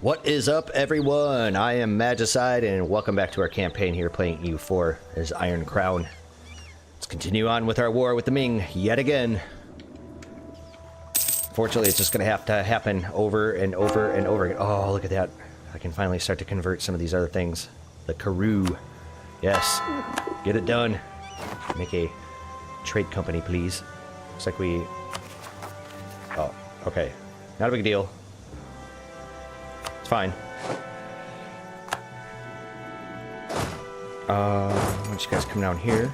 What is up, everyone? I am Magicide, and welcome back to our campaign here playing EU4 as Iron Crown. Let's continue on with our war with the Ming yet again. Fortunately, it's just going to have to happen over and over and over again. Oh, look at that. I can finally start to convert some of these other things. The Karoo. Yes. Get it done. Make a trade company, please. Looks like we... Oh, okay. Not a big deal. It's fine. Why don't you guys come down here?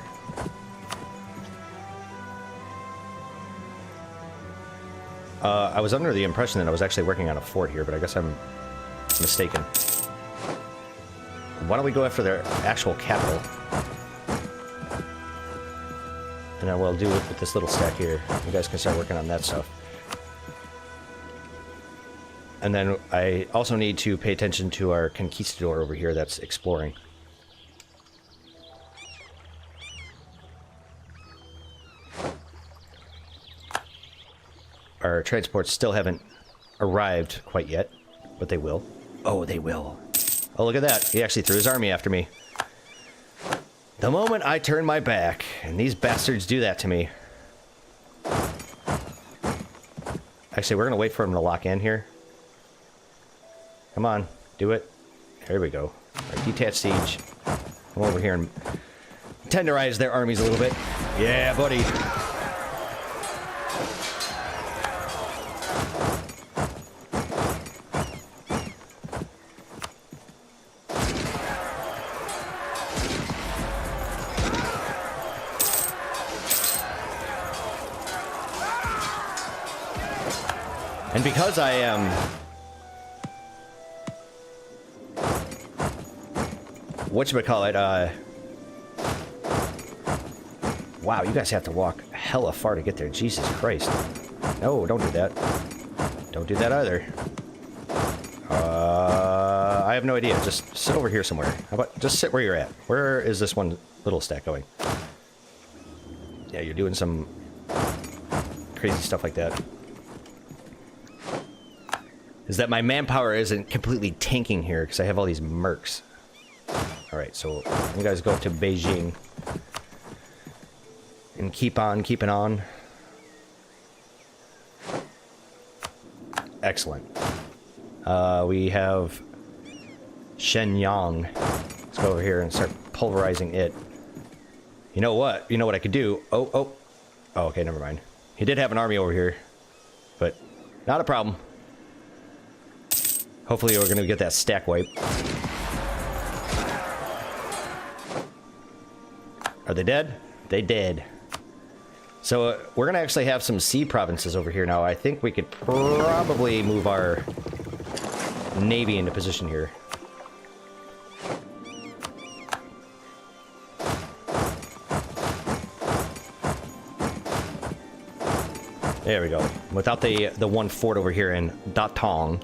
I was under the impression that I was actually working on a fort here, but I guess I'm mistaken. Why don't we go after their actual capital? And then we'll do it with this little stack here. You guys can start working on that stuff. And then I also need to pay attention to our conquistador over here that's exploring. Our transports still haven't arrived quite yet, but they will. Oh, they will. Oh, look at that. He actually threw his army after me. The moment I turn my back, and these bastards do that to me. Actually, we're going to wait for him to lock in here. Come on, do it. There we go. Right, detach siege. Come over here and tenderize their armies a little bit. Yeah, buddy. And because I am... whatchamacallit, wow, you guys have to walk hella far to get there. Jesus Christ. No, don't do that. Don't do that either. I have no idea. Just sit over here somewhere. How about just sit where you're at? Where is this one little stack going? Yeah, you're doing some crazy stuff like that. Is that my manpower isn't completely tanking here because I have all these mercs. Alright, so you guys go up to Beijing and keep on keeping on. Excellent. We have Shenyang. Let's go over here and start pulverizing it. You know what? You know what I could do? Oh, okay, never mind. He did have an army over here, but not a problem. Hopefully we're going to get that stack wipe. Are they dead? They did. So we're going to actually have some sea provinces over here now. I think we could probably move our navy into position here. There we go. Without the one fort over here in Datong,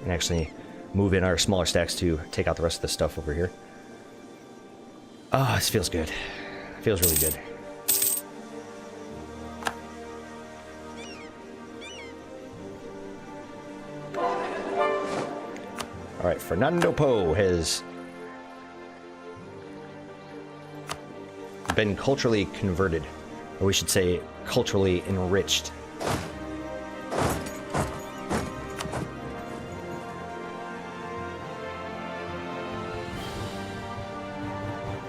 and actually move in our smaller stacks to take out the rest of the stuff over here. Oh, this feels good. It feels really good. Alright, Fernando Po has been culturally converted. Or we should say, culturally enriched.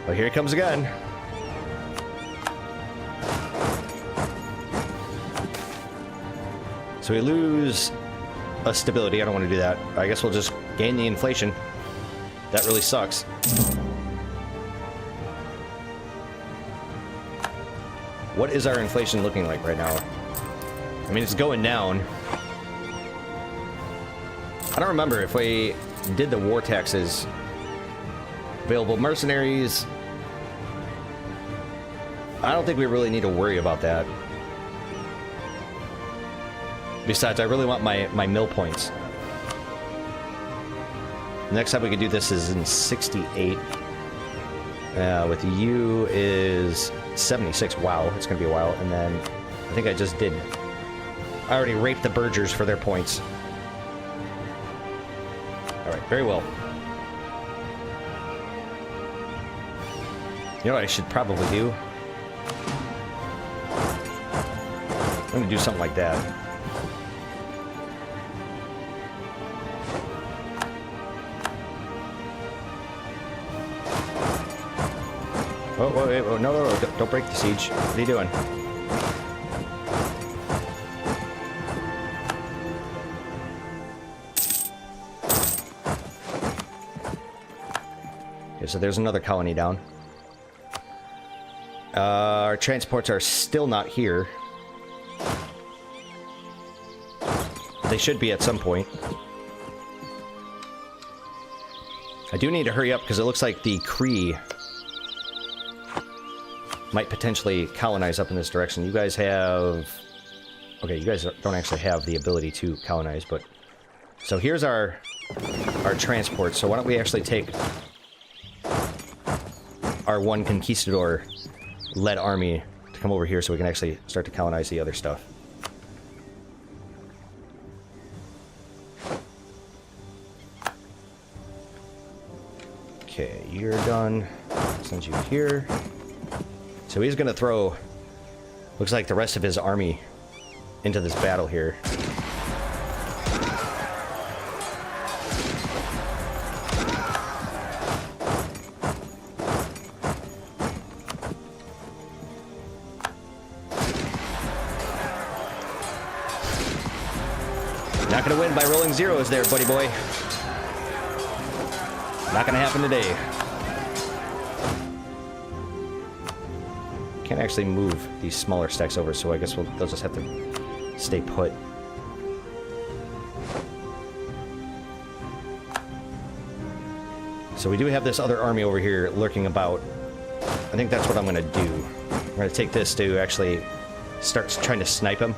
Well, here it comes again. So we lose a stability. I don't want to do that. I guess we'll just gain the inflation. That really sucks. What is our inflation looking like right now? I mean, it's going down. I don't remember if we did the war taxes. Available mercenaries. I don't think we really need to worry about that. Besides, I really want my mill points. The next time we can do this is in 68. With you is 76. Wow, it's gonna be a while. And then I think I just did. I already raped the Burgers for their points. Alright, very well. You know what I should probably do? I'm gonna do something like that. Oh, wait, oh, no, don't break the siege. What are you doing? Okay, so there's another colony down. Our transports are still not here. They should be at some point. I do need to hurry up because it looks like the Kree might potentially colonize up in this direction. You guys have... Okay, you guys don't actually have the ability to colonize, but... So here's our transport. So why don't we actually take our one conquistador-led army to come over here so we can actually start to colonize the other stuff. Okay, you're done. Send you here. So he's gonna throw, looks like the rest of his army into this battle here. Not gonna win by rolling zeros there, buddy boy. Not gonna happen today. Can't actually move these smaller stacks over, so I guess they'll just have to stay put. So we do have this other army over here lurking about. I think that's what I'm gonna do. I'm gonna take this to actually start trying to snipe him.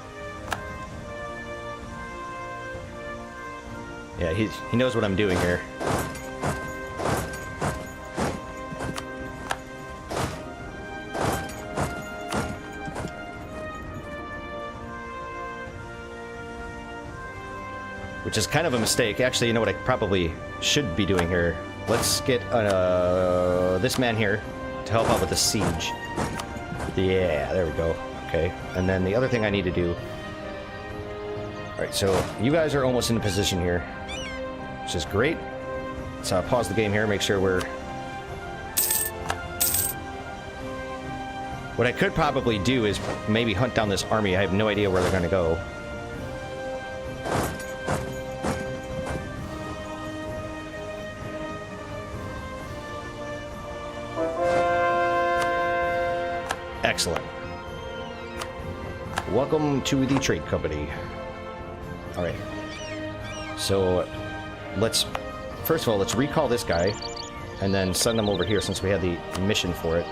Yeah, he knows what I'm doing here. Which is kind of a mistake. Actually, you know what I probably should be doing here? Let's get this man here to help out with the siege. Yeah, there we go. Okay, and then the other thing I need to do... Alright, so you guys are almost in a position here, which is great. Let's pause the game here, make sure we're... What I could probably do is maybe hunt down this army. I have no idea where they're going to go. Excellent. Welcome to the trade company. Alright. So, first of all, let's recall this guy, and then send him over here since we had the mission for it.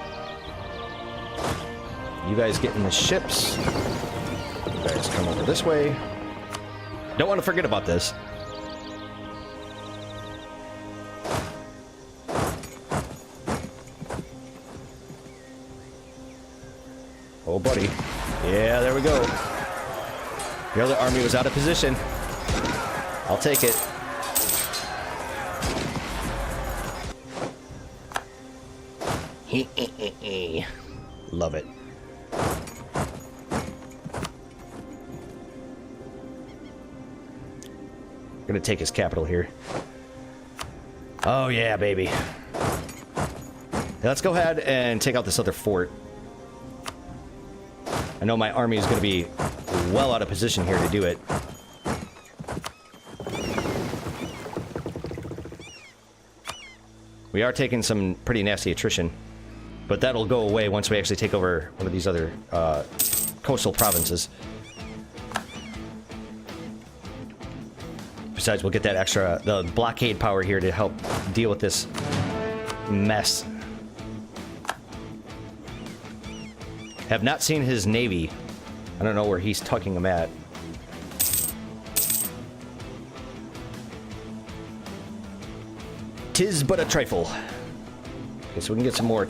You guys get in the ships. You guys come over this way. Don't want to forget about this. Oh, buddy. Yeah, there we go. The other army was out of position. I'll take it. Love it. Gonna take his capital here. Oh, yeah, baby. Now let's go ahead and take out this other fort. I know my army is going to be well out of position here to do it. We are taking some pretty nasty attrition, but that'll go away once we actually take over one of these other coastal provinces. Besides, we'll get that the blockade power here to help deal with this mess. Have not seen his navy. I don't know where he's tucking them at. Tis but a trifle. Okay, so we can get some more.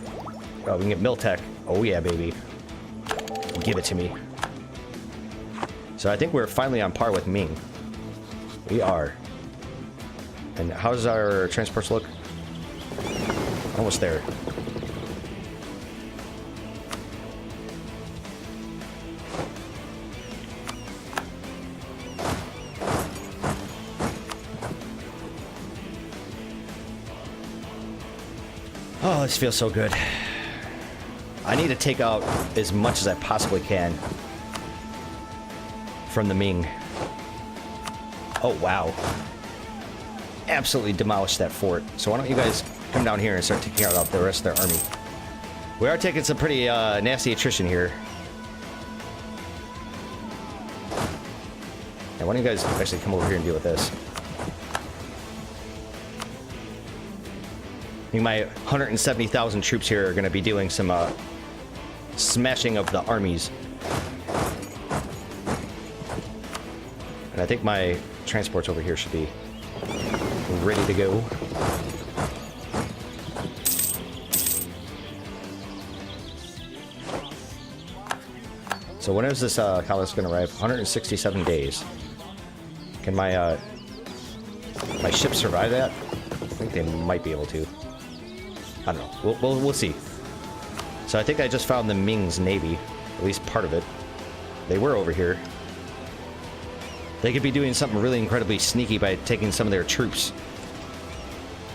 We can get Miltech. Oh yeah, baby. Give it to me. So I think we're finally on par with Ming. We are. And how's our transports look? Almost there. Oh, this feels so good. I need to take out as much as I possibly can from the Ming. Oh, wow. Absolutely demolished that fort. So why don't you guys come down here and start taking out the rest of their army. We are taking some pretty nasty attrition here. And why don't you guys actually come over here and deal with this? I think my 170,000 troops here are going to be doing some smashing of the armies. And I think my transports over here should be ready to go. So when is this colossus going to arrive? 167 days. Can my my ships survive that? I think they might be able to. I don't know. We'll see. So I think I just found the Ming's navy, at least part of it. They were over here. They could be doing something really incredibly sneaky by taking some of their troops,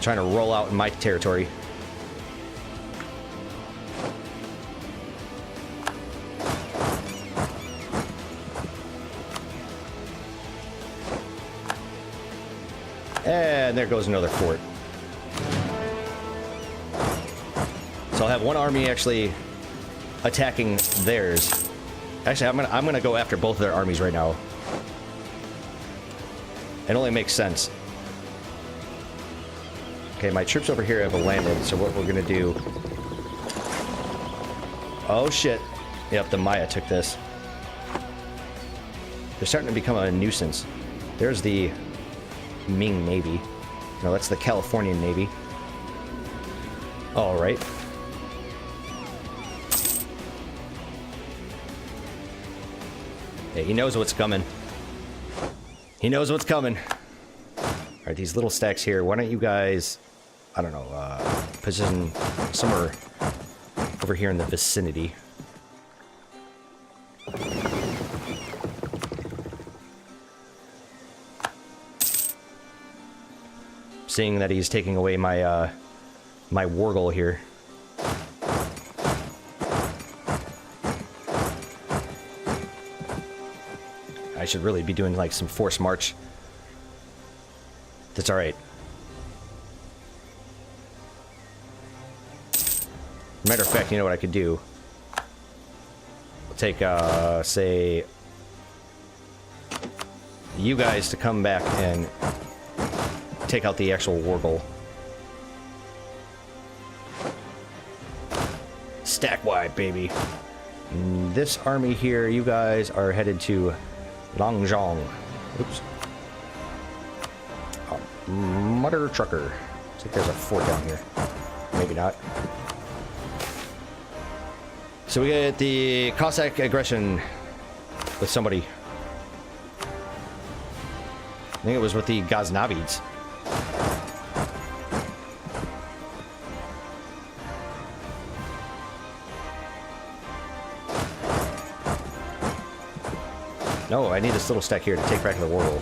trying to roll out in my territory. And there goes another fort. So I'll have one army actually attacking theirs. Actually, I'm gonna go after both of their armies right now. It only makes sense. Okay, my troops over here have landed, so what we're gonna do... Oh shit. Yep, the Maya took this. They're starting to become a nuisance. There's the Ming Navy. No, that's the Californian Navy. Alright. Yeah, he knows what's coming. He knows what's coming. Alright, these little stacks here. Why don't you guys, I don't know, position somewhere over here in the vicinity. Seeing that he's taking away my my wargle here. I should really be doing like some forced march. That's all right. Matter of fact, you know what I could do? I'll take, say, you guys to come back and take out the actual wargle. Stack wide, baby. And this army here, you guys are headed to Longjong. Oops. Oh, Mother Trucker. Looks like there's a fort down here. Maybe not. So we get the Cossack Aggression with somebody. I think it was with the Ghaznavids. No, I need this little stack here to take back to the world.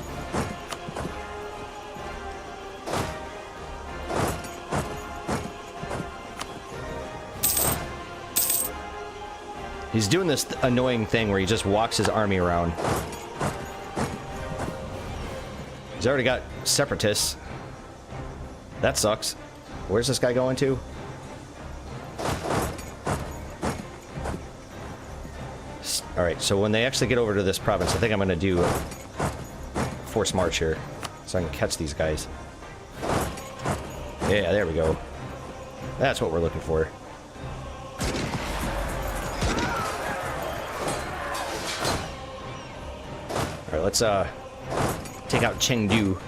He's doing this annoying thing where he just walks his army around. He's already got separatists. That sucks. Where's this guy going to? Alright, so when they actually get over to this province, I think I'm going to do a forced march here, so I can catch these guys. Yeah, there we go. That's what we're looking for. Alright, let's take out Chengdu.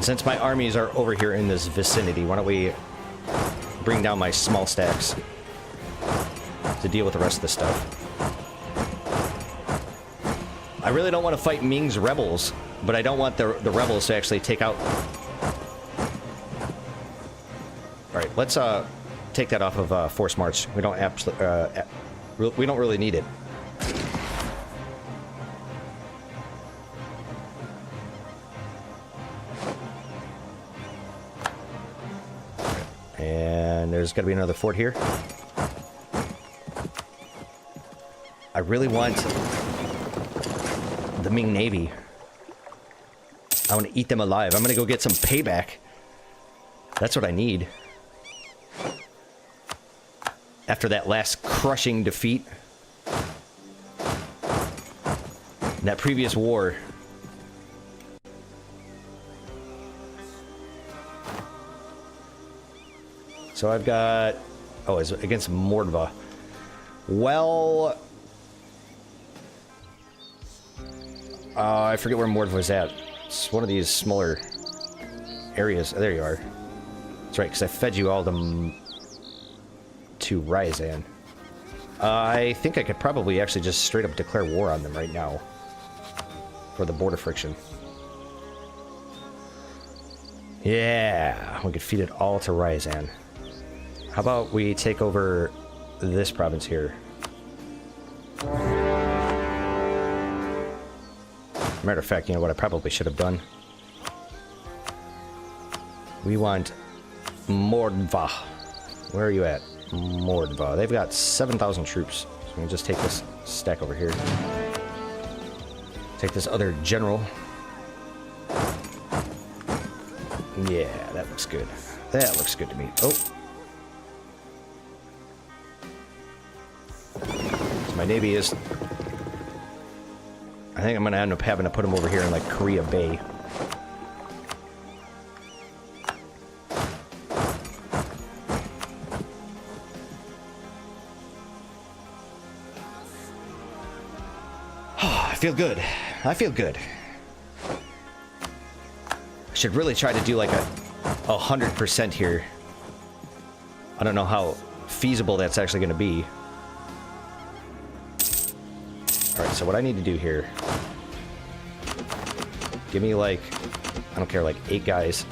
Since my armies are over here in this vicinity, why don't we bring down my small stacks to deal with the rest of the stuff. I really don't want to fight Ming's rebels, but I don't want the rebels to actually take out... Alright, let's take that off of Force March. We don't we don't really need it. And there's got to be another fort here. I really want the Ming Navy. I want to eat them alive. I'm going to go get some payback. That's what I need. After that last crushing defeat. In that previous war. So I've got... Oh, it's against Mordva. Well... I forget where Mordva's at. It's one of these smaller areas. There you are. That's right, because I fed you all them to Ryazan. I think I could probably actually just straight up declare war on them right now. For the border friction. Yeah, we could feed it all to Ryazan. How about we take over this province here? Matter of fact, you know what I probably should have done? We want Mordva. Where are you at? Mordva. They've got 7,000 troops. So we can just take this stack over here. Take this other general. Yeah, that looks good. That looks good to me. Oh. So my navy is... I think I'm going to end up having to put them over here in, like, Korea Bay. I feel good. I feel good. I should really try to do, like, 100% here. I don't know how feasible that's actually going to be. Alright, so what I need to do here... Give me, like... I don't care, like, 8 guys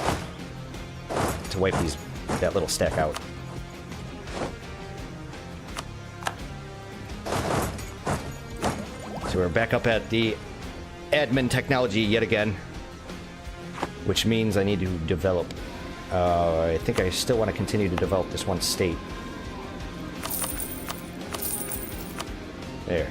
to wipe that little stack out. So we're back up at the admin technology yet again. Which means I need to develop... I think I still want to continue to develop this one state. There.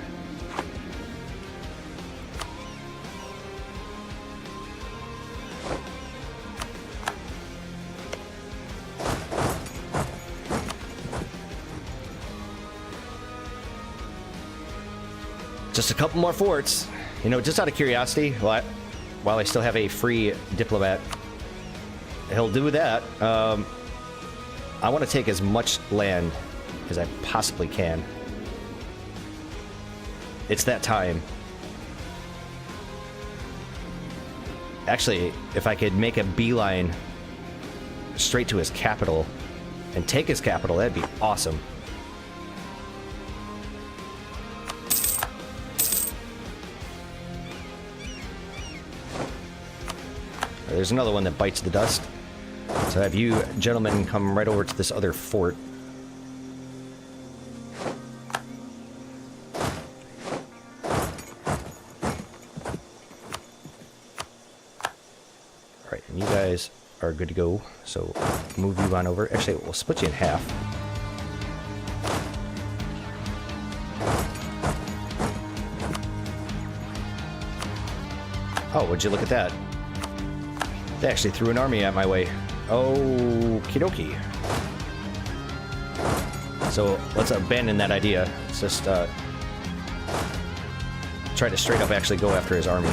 Just a couple more forts. You know, just out of curiosity, while I still have a free diplomat, he'll do that. I want to take as much land as I possibly can. It's that time. Actually, if I could make a beeline straight to his capital and take his capital, that'd be awesome. There's another one that bites the dust. So have you gentlemen come right over to this other fort. Alright, and you guys are good to go. So move you on over. Actually, we'll split you in half. Oh, would you look at that? They actually threw an army at my way. Okie dokie. So let's abandon that idea. Let's just try to straight up actually go after his army.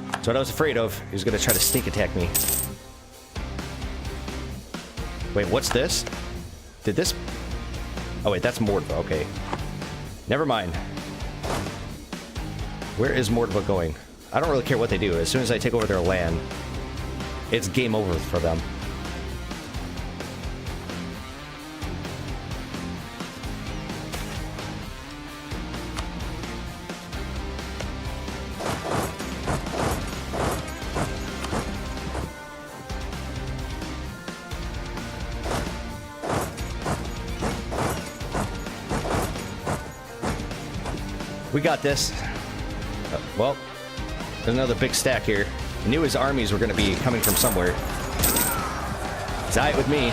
That's what I was afraid of. He was going to try to sneak attack me. Wait, what's this? Did this... Oh wait, that's Mordva. Okay. Never mind. Where is Mordva going? I don't really care what they do. As soon as I take over their land, it's game over for them. We got this. Well, there's another big stack here. I knew his armies were going to be coming from somewhere. It's alright with me.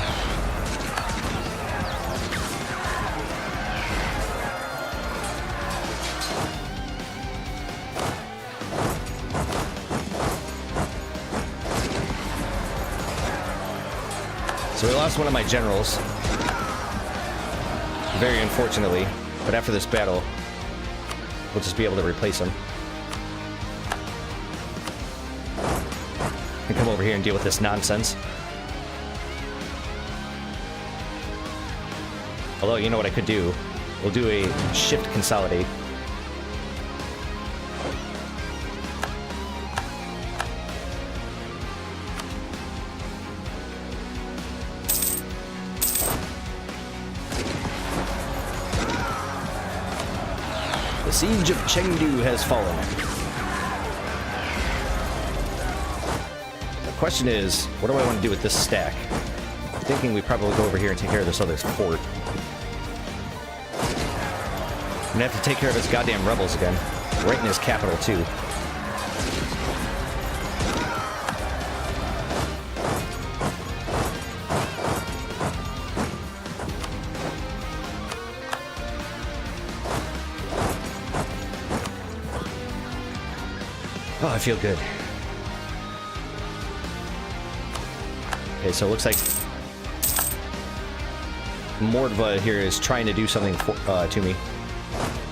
So we lost one of my generals. Very unfortunately. But after this battle, we'll just be able to replace him. And come over here and deal with this nonsense. Although, you know what I could do? We'll do a shift consolidate. The siege of Chengdu has fallen. The question is, what do I want to do with this stack? I'm thinking we probably go over here and take care of this other fort. I'm gonna have to take care of his goddamn rebels again. Right in his capital, too. Oh, I feel good. Okay, so it looks like Mordva here is trying to do something to me.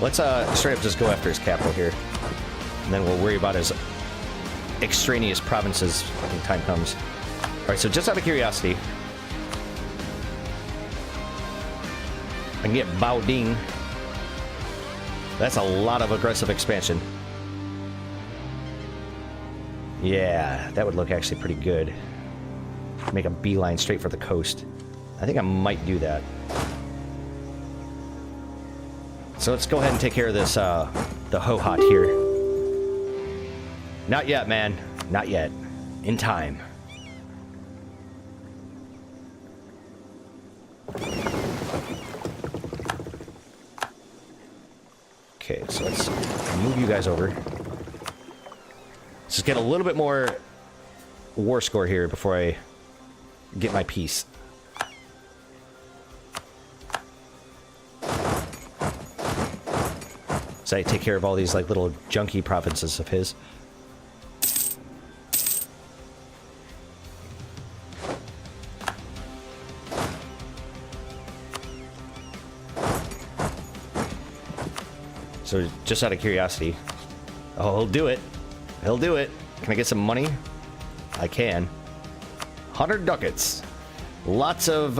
Let's straight up just go after his capital here. And then we'll worry about his extraneous provinces when the time comes. Alright, so just out of curiosity, I can get Baoding. That's a lot of aggressive expansion. Yeah, that would look actually pretty good. Make a beeline straight for the coast. I think I might do that. So let's go ahead and take care of this, the Hohat here. Not yet, man. Not yet. In time. Okay, so let's move you guys over. Let's just get a little bit more war score here before I get my piece. So I take care of all these like little junky provinces of his. So just out of curiosity, oh, he'll do it. He'll do it. Can I get some money? I can. 100 ducats. Lots of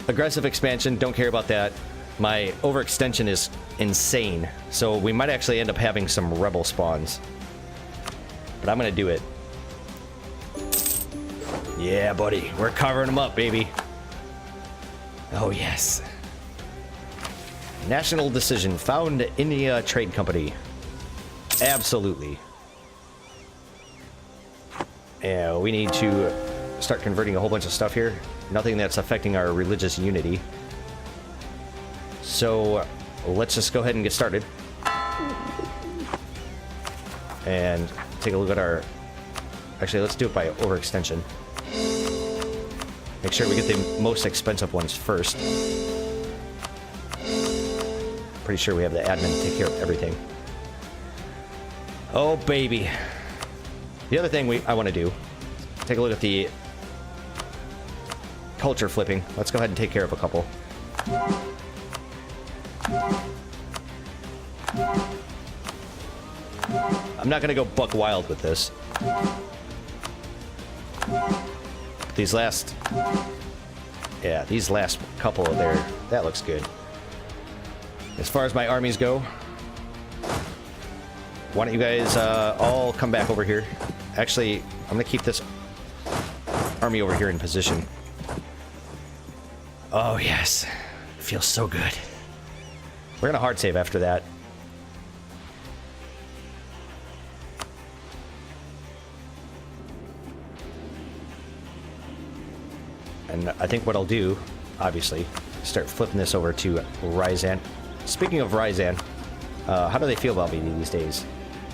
aggressive expansion. Don't care about that. My overextension is insane. So we might actually end up having some rebel spawns. But I'm going to do it. Yeah, buddy. We're covering them up, baby. Oh, yes. National decision. Found India Trade Company. Absolutely. Yeah, we need to start converting a whole bunch of stuff here. Nothing that's affecting our religious unity. So let's just go ahead and get started. And take a look at our... Actually, let's do it by overextension. Make sure we get the most expensive ones first. Pretty sure we have the admin to take care of everything. Oh, baby. The other thing I want to do, take a look at the culture flipping. Let's go ahead and take care of a couple. I'm not going to go buck wild with this. These last... Yeah, these last couple there, that looks good. As far as my armies go, why don't you guys all come back over here? Actually, I'm going to keep this army over here in position. Oh, yes. Feels so good. We're going to hard save after that. And I think what I'll do, obviously, start flipping this over to Ryzant. speaking of Ryzan, how do they feel about me these days?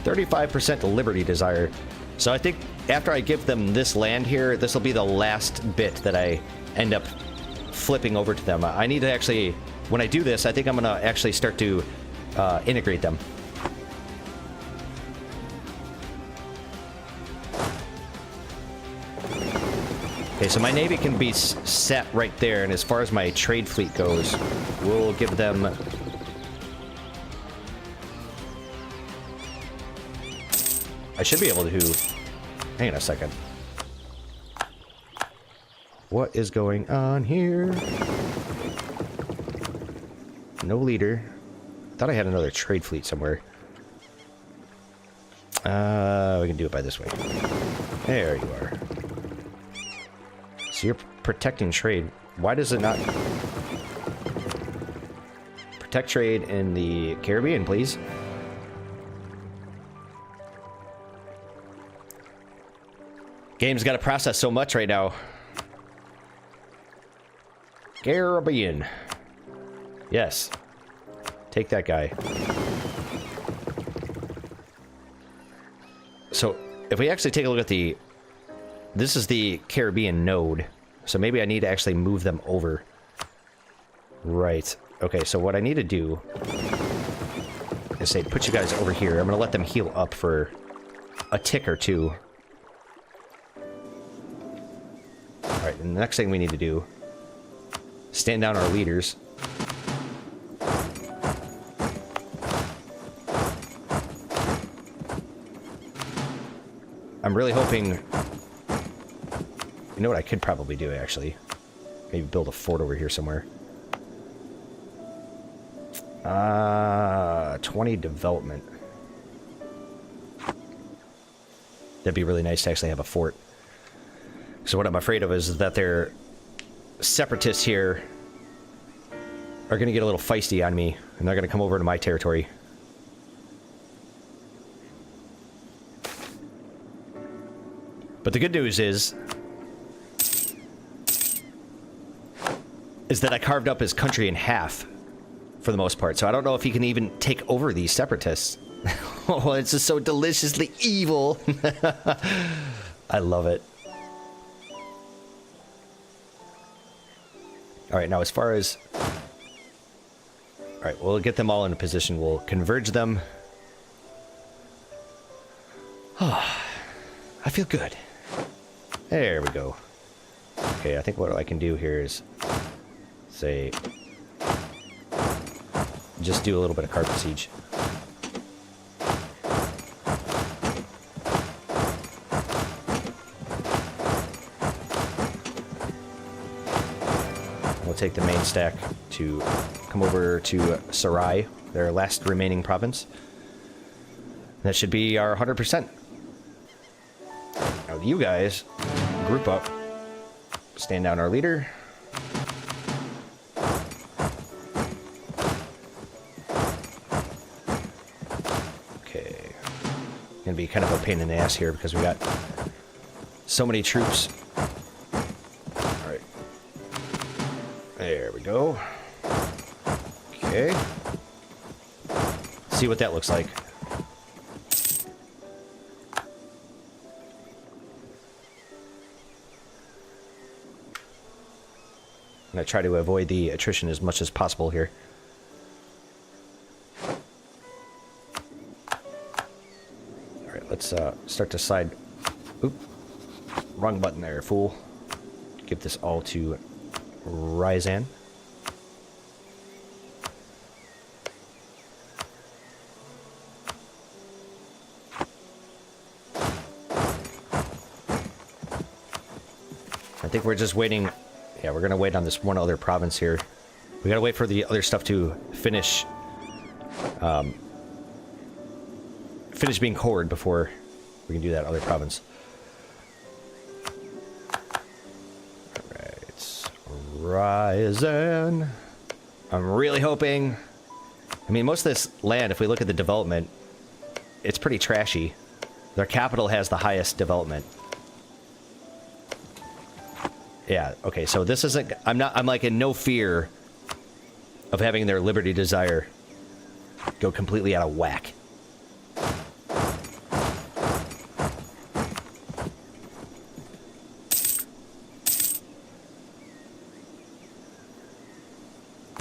35% liberty desire. So I think after I give them this land here, this will be the last bit that I end up flipping over to them. I need to actually, when I do this, I think I'm going to actually start to integrate them. Okay, so my navy can be set right there, and as far as my trade fleet goes, we'll give them... I should be able to... Hang on a second. What is going on here? No leader. Thought I had another trade fleet somewhere. We can do it by this way. There you are. So you're protecting trade. Why does it not... Protect trade in the Caribbean, please. Game's got to process so much right now. Caribbean. Yes. Take that guy. So, if we actually take a look at the... This is the Caribbean node. So maybe I need to actually move them over. Right. Okay, so what I need to do is say, put you guys over here. I'm going to let them heal up for a tick or two. Alright, and the next thing we need to do, stand down our leaders. I'm really hoping... You know what I could probably do, actually? Maybe build a fort over here somewhere. 20 development. That'd be really nice to actually have a fort. So what I'm afraid of is that their separatists here are going to get a little feisty on me, and they're going to come over to my territory. But the good news is that I carved up his country in half, for the most part. So I don't know if he can even take over these separatists. Oh, it's just so deliciously evil. I love it. Alright, now as far as... Alright, we'll get them all in a position. We'll converge them. Oh, I feel good. There we go. Okay, I think what I can do here is... say... just do a little bit of carpet siege. We'll take the main stack to come over to Sarai, their last remaining province. That should be our 100%. Now you guys, group up, stand down our leader. Okay. Gonna be kind of a pain in the ass here because we got so many troops. Alright. There we go. Okay. See what that looks like. I'm going to try to avoid the attrition as much as possible here. Alright, let's start to side... Oop. Wrong button there, fool. Give this all to Ryzan. I think we're just waiting... Yeah, we're going to wait on this one other province here. We got to wait for the other stuff to finish... finish being cored before we can do that other province. Alright. Ryzan. I'm really hoping... I mean, most of this land, if we look at the development, it's pretty trashy. Their capital has the highest development. Yeah, okay, so this isn't... I'm like in no fear of having their liberty desire go completely out of whack.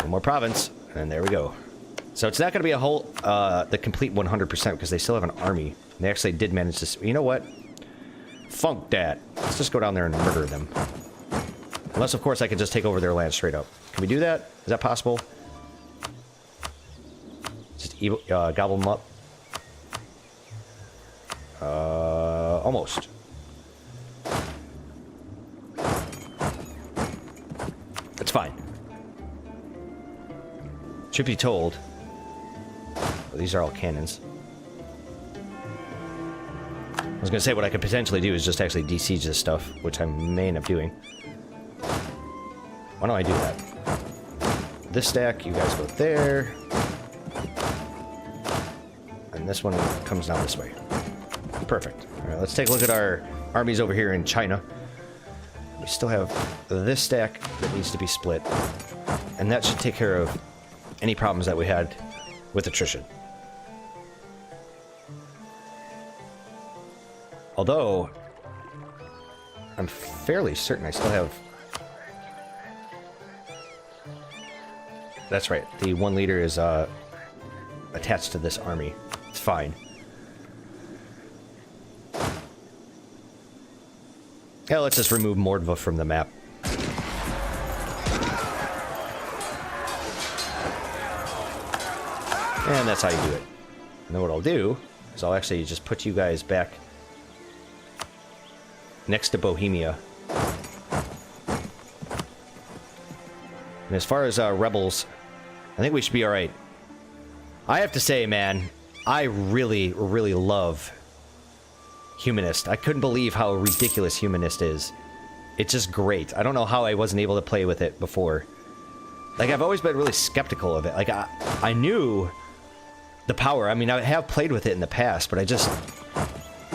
One more province, and there we go. So it's not going to be a whole, the complete 100% because they still have an army. They actually did manage to... You know what? Funk that. Let's just go down there and murder them. Unless, of course, I can just take over their land straight up. Can we do that? Is that possible? Just gobble them up. Almost. It's fine. Should be told. Well, these are all cannons. I was gonna say what I could potentially do is just actually de-siege this stuff, which I may end up doing. Why don't I do that? This stack, you guys go there. And this one comes down this way. Perfect. Alright, let's take a look at our armies over here in China. We still have this stack that needs to be split. And that should take care of any problems that we had with attrition. Although, I'm fairly certain I still have... That's right, the 1 leader is attached to this army. It's fine. Yeah, let's just remove Mordva from the map. And that's how you do it. And then what I'll do is I'll actually just put you guys back next to Bohemia. And as far as rebels, I think we should be alright. I have to say, man, I really, really love Humanist. I couldn't believe how ridiculous Humanist is. It's just great. I don't know how I wasn't able to play with it before. Like, I've always been really skeptical of it. Like, I knew the power. I mean, I have played with it in the past, but I just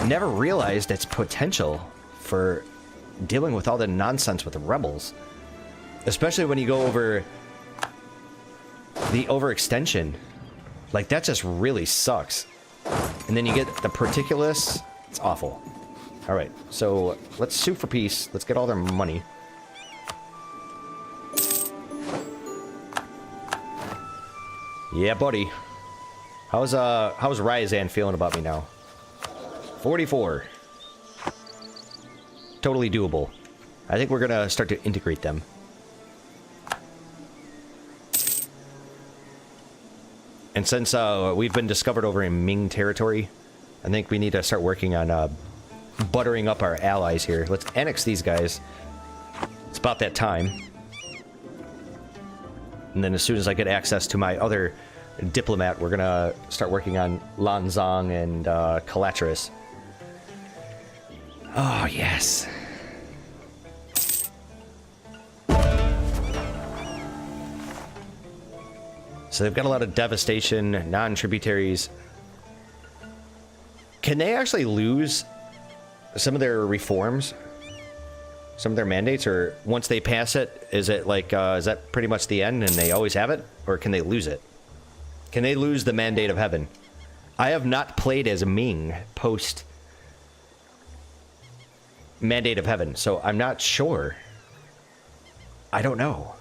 never realized its potential for dealing with all the nonsense with the rebels. Especially when you go over the overextension. Like, that just really sucks. And then you get the Particulus. It's awful. Alright, so let's sue for peace. Let's get all their money. Yeah, buddy. How's Ryazan feeling about me now? 44. Totally doable. I think we're gonna start to integrate them. And since we've been discovered over in Ming territory, I think we need to start working on buttering up our allies here. Let's annex these guys. It's about that time. And then as soon as I get access to my other diplomat, we're gonna start working on Lanzang and Calatris. Oh, yes. So they've got a lot of devastation, non-tributaries. Can they actually lose some of their reforms? Some of their mandates? Or once they pass it, is it like, is that pretty much the end and they always have it? Or can they lose it? Can they lose the Mandate of Heaven? I have not played as Ming post Mandate of Heaven, so I'm not sure. I don't know.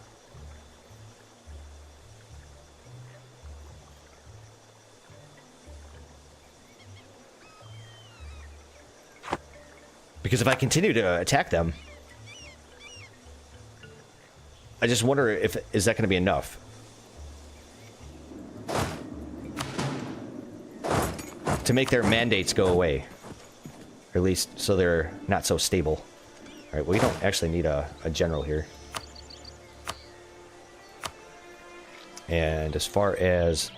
Because if I continue to attack them, I just wonder if is that going to be enough? To make their mandates go away. Or at least so they're not so stable. Alright, well, we don't actually need a general here. And as far as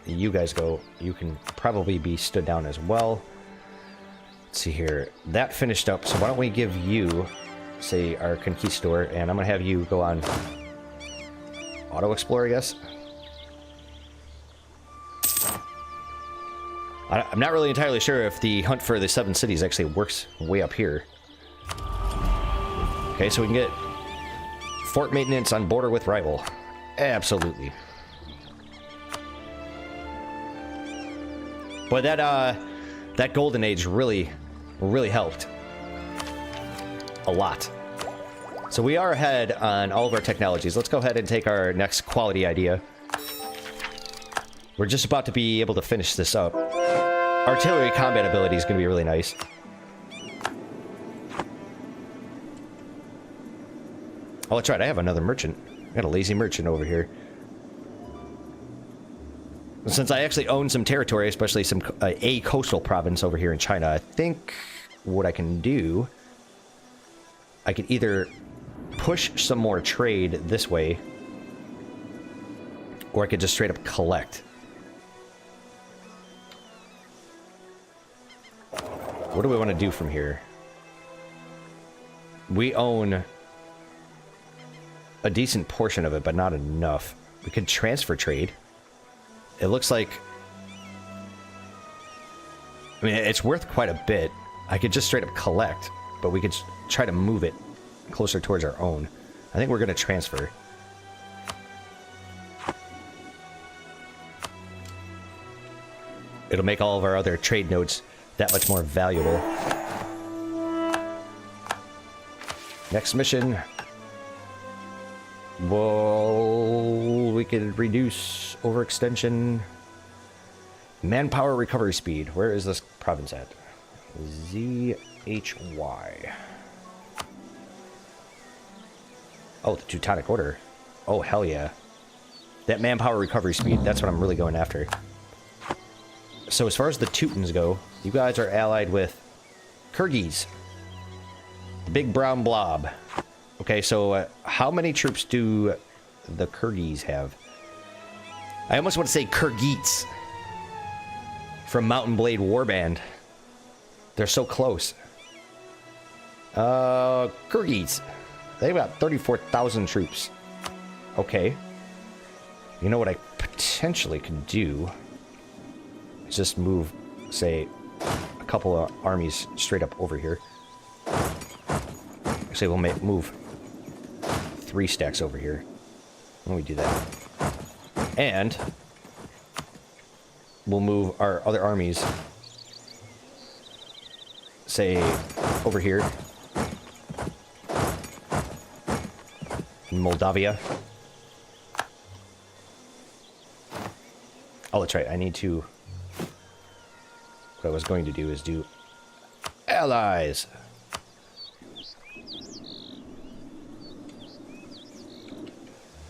you guys go, you can probably be stood down as well. Let's see here. That finished up, so why don't we give you, say, our Conquistador, and I'm going to have you go on Auto-Explore, I guess? I'm not really entirely sure if the hunt for the 7 cities actually works way up here. Okay, so we can get fort maintenance on border with rival. Absolutely. Boy, that golden age really helped. A lot. So we are ahead on all of our technologies. Let's go ahead and take our next quality idea. We're just about to be able to finish this up. Artillery combat ability is going to be really nice. Oh, that's right. I have another merchant. I got a lazy merchant over here. Since I actually own some territory, especially some a coastal province over here in China, I think what I can do, I could either push some more trade this way, or I could just straight up collect. What do we want to do from here? We own a decent portion of it, but not enough. We could transfer trade. It looks like... I mean, it's worth quite a bit. I could just straight up collect, but we could try to move it closer towards our own. I think we're going to transfer. It'll make all of our other trade nodes that much more valuable. Next mission. Well, we could reduce overextension. Manpower recovery speed. Where is this province at? ZHY. Oh, the Teutonic Order. Oh, hell yeah. That manpower recovery speed, that's what I'm really going after. So as far as the Teutons go, you guys are allied with Kyrgyz. The big brown blob. Okay, so how many troops do the Kyrgyz have? I almost want to say Kyrgyz from Mountain Blade Warband. They're so close. Kyrgyz. They've got 34,000 troops. Okay. You know what I potentially could do? Is just move, say, a couple of armies straight up over here. Actually, we'll move 3 stacks over here. When we do that. And we'll move our other armies, say, over here. In Moldavia. Oh, that's right. I need to... What I was going to do is do allies.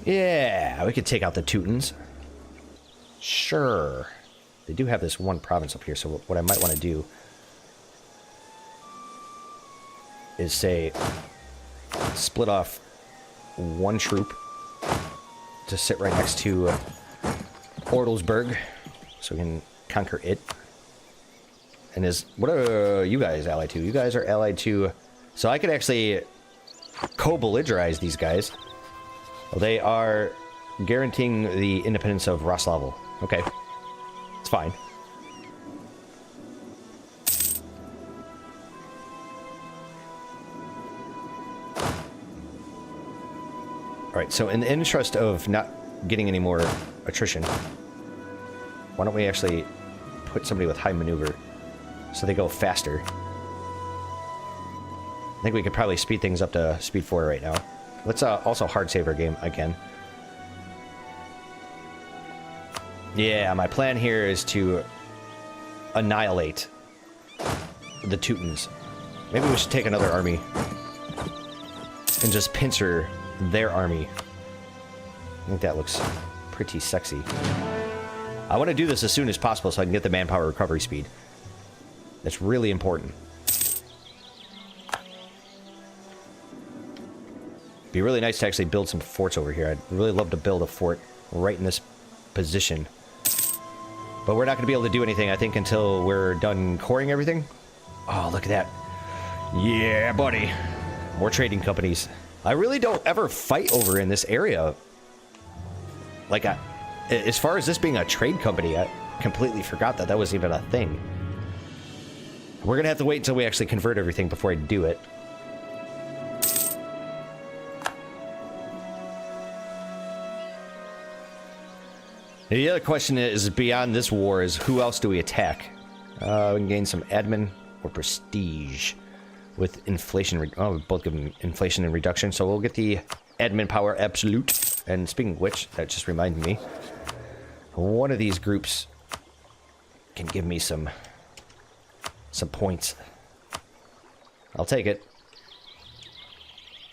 Yeah, we could take out the Teutons. Sure. They do have this one province up here, so what I might want to do is, say, split off one troop to sit right next to Ortelsburg, so we can conquer it. And what are you guys allied to? You guys are allied to... So I could actually co-belligerize these guys. Well, they are guaranteeing the independence of Roslavl. Okay. It's fine. Alright, so in the interest of not getting any more attrition, why don't we actually put somebody with high maneuver so they go faster. I think we could probably speed things up to speed 4 right now. Let's also hard save our game again. Yeah, my plan here is to annihilate the Teutons. Maybe we should take another army and just pincer their army. I think that looks pretty sexy. I want to do this as soon as possible so I can get the manpower recovery speed. That's really important. Be really nice to actually build some forts over here. I'd really love to build a fort right in this position. But we're not going to be able to do anything, I think, until we're done coring everything. Oh, look at that. Yeah, buddy. More trading companies. I really don't ever fight over in this area. Like, as far as this being a trade company, I completely forgot that that was even a thing. We're going to have to wait until we actually convert everything before I do it. The other question is, beyond this war, is who else do we attack? We can gain some admin or prestige with inflation. Oh, both give them inflation and reduction. So we'll get the admin power absolute. And speaking of which, that just reminded me, one of these groups can give me some points. I'll take it.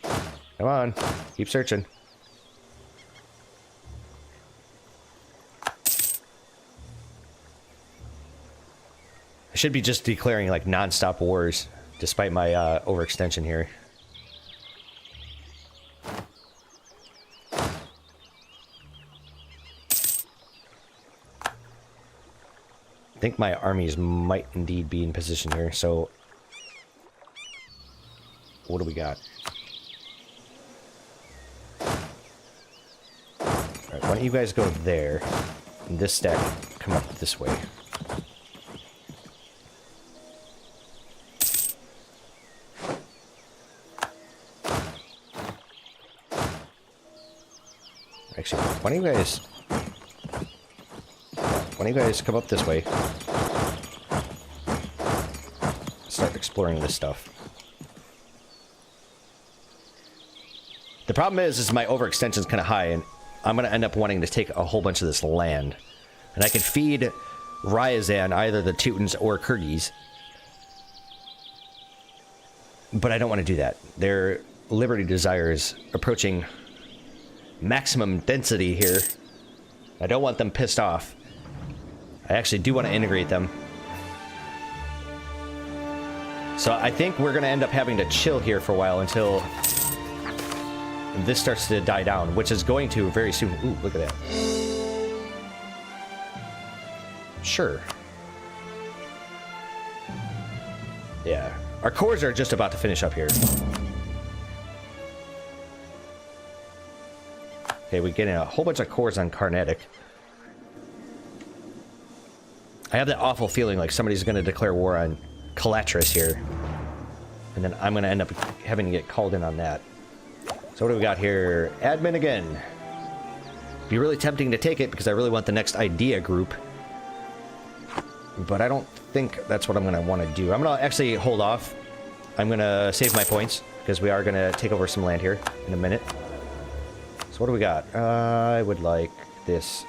Come on, keep searching. I should be just declaring like non-stop wars, despite my overextension here. I think my armies might indeed be in position here, so what do we got? Alright, why don't you guys go there, and this stack come up this way. Actually, why don't you guys come up this way? Start exploring this stuff. The problem is my overextension is kind of high, and I'm going to end up wanting to take a whole bunch of this land. And I can feed Ryazan either the Teutons or Kyrgyz. But I don't want to do that. Their liberty desires approaching maximum density here. I don't want them pissed off. I actually do want to integrate them. So I think we're going to end up having to chill here for a while until this starts to die down, which is going to very soon. Ooh, look at that. Sure. Yeah. Our cores are just about to finish up here. Okay, we get a whole bunch of cores on Carnatic. I have that awful feeling like somebody's going to declare war on Calatris here. And then I'm going to end up having to get called in on that. So what do we got here? Admin again. Be really tempting to take it because I really want the next idea group. But I don't think that's what I'm going to want to do. I'm going to actually hold off. I'm going to save my points because we are going to take over some land here in a minute. So what do we got? I would like this.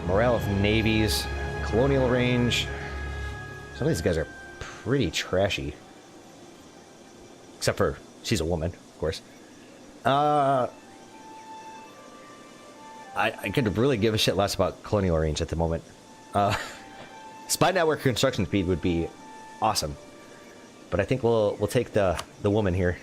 Morale of navies. Colonial range. Some of these guys are pretty trashy. Except for she's a woman, of course. I could really give a shit less about colonial range at the moment. Spy network construction speed would be awesome. But I think we'll take the woman here.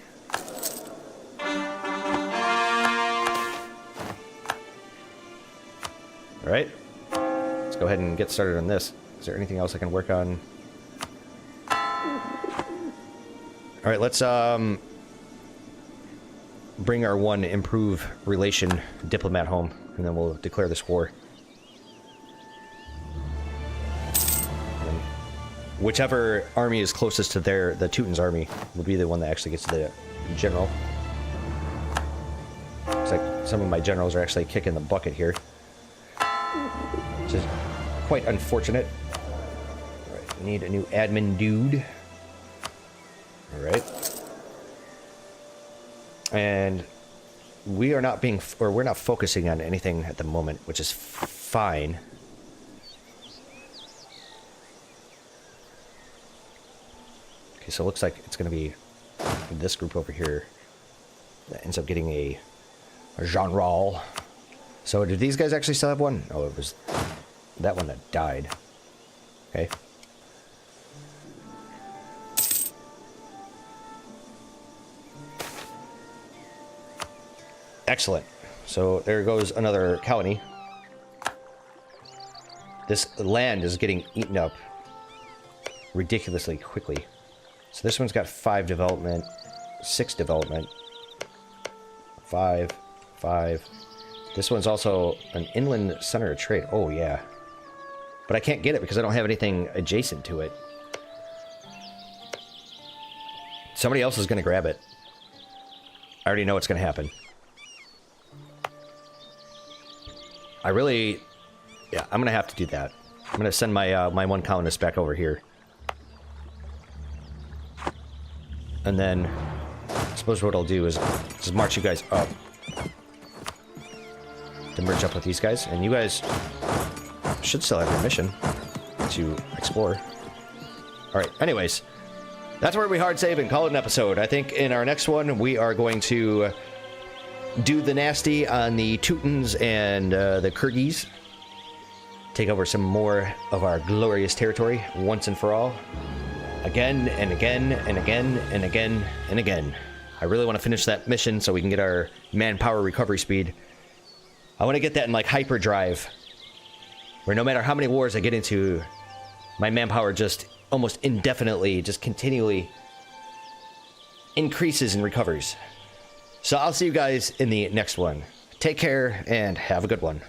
Alright. Let's go ahead and get started on this. Is there anything else I can work on? Alright, let's bring our one improve relation diplomat home, and then we'll declare this war. And whichever army is closest to the Teutons army will be the one that actually gets to the general. Looks like some of my generals are actually kicking the bucket here, which is quite unfortunate. Alright, we need a new admin dude. Alright. And we are not we're not focusing on anything at the moment, which is fine. Okay, so it looks like it's going to be this group over here that ends up getting a general. So did these guys actually still have one? Oh, it was that one that died. Okay. Excellent. So there goes another colony. This land is getting eaten up ridiculously quickly. So this one's got 5 development, 6 development, 5. This one's also an inland center of trade. Oh, yeah. But I can't get it because I don't have anything adjacent to it. Somebody else is going to grab it. I already know what's going to happen. I really Yeah, I'm gonna have to do that. I'm gonna send my my one colonist back over here. And then, I suppose what I'll do is just march you guys up. To merge up with these guys. And you guys should still have your mission to explore. Alright, anyways. That's where we hard save and call it an episode. I think in our next one, we are going to do the nasty on the Teutons and the Kyrgyz. Take over some more of our glorious territory once and for all. Again and again and again and again and again. I really want to finish that mission so we can get our manpower recovery speed. I want to get that in like hyperdrive, where no matter how many wars I get into, my manpower just almost indefinitely, just continually increases and recovers. So I'll see you guys in the next one. Take care and have a good one.